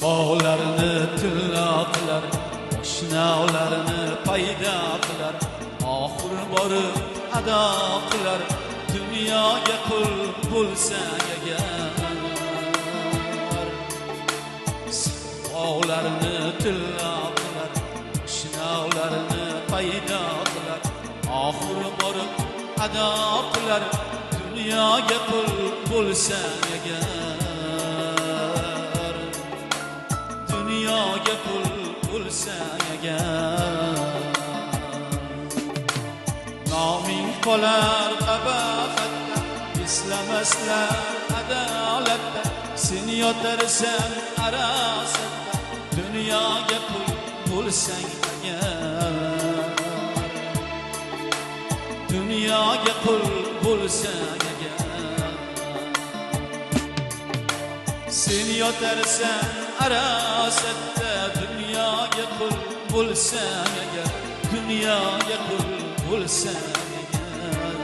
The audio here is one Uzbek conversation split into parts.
Safolarini tilla qilar, oshnalarni paydo qilar, oxir borib ado qilar, dunyoga qul bo'lsang agar. Safolarini tilla qilar, oshnalarni paydo qilar, oxir borib ado qilar, dunyoga qul bo'lsang agar. Dunyoga qul bo'lsang agar. Noming qolar qabohatda, eslamaslar adolatda, sen yotarsan arosatda, dunyoga qul bo'lsang agar. Dunyoga qul bo'lsang agar. Sen yotarsan arosatda, dunyoga qul bo'lsang agar. Dunyoga qul bo'lsang agar.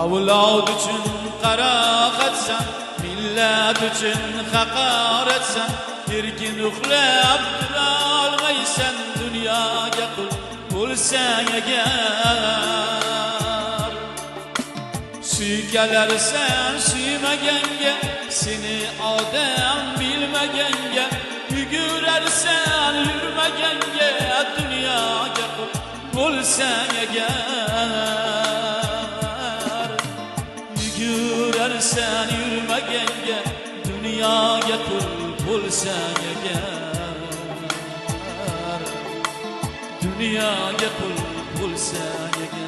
Avlod uchun qaroqatsan, millat uchun haqoratsan, erkin uxlab turolmaysan, dunyoga qul bo'lsang agar. Suykalarsan suymaganga, seni odam bilmaganga, yugurarsan yurmaganga, dunyoga qul bo'lsang agar. Yugurarsan yurmaganga, dunyoga qul bo'lsang agar. Dunyoga qul bo'lsang agar.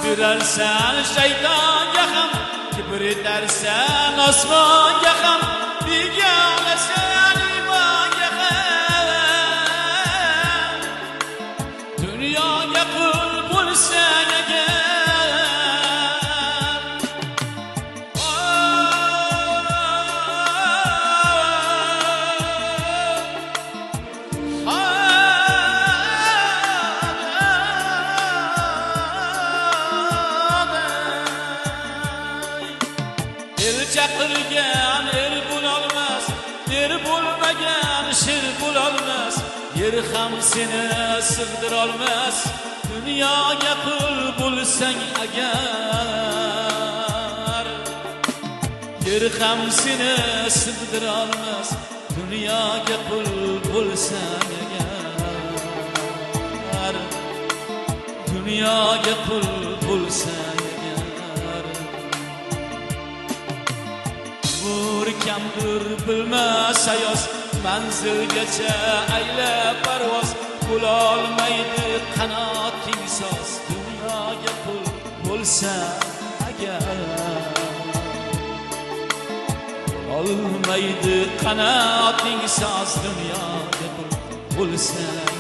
Berarsan shaytonga ham, kibr etarsan osmonga ham, begonasan imonga ham. Dunyoga qul bo'lsang agar. El chaqirgan er bo'lolmas, er bo'lmagan sher bo'lolmas, yer ham seni sig'dirolmas, dunyoga qul bo'lsang agar. Yer ham seni sig'dirolmas, dunyoga qul bo'lsang agar. Dunyoga qul bo'lsang agar. Kamdir bilmas ayoz, manzilgacha aylab parvoz, bo'lolmaydi qanoting soz, dunyoga qul bo'lsang agar. Olmaydi qanoting soz, dunyoga qul bo'lsang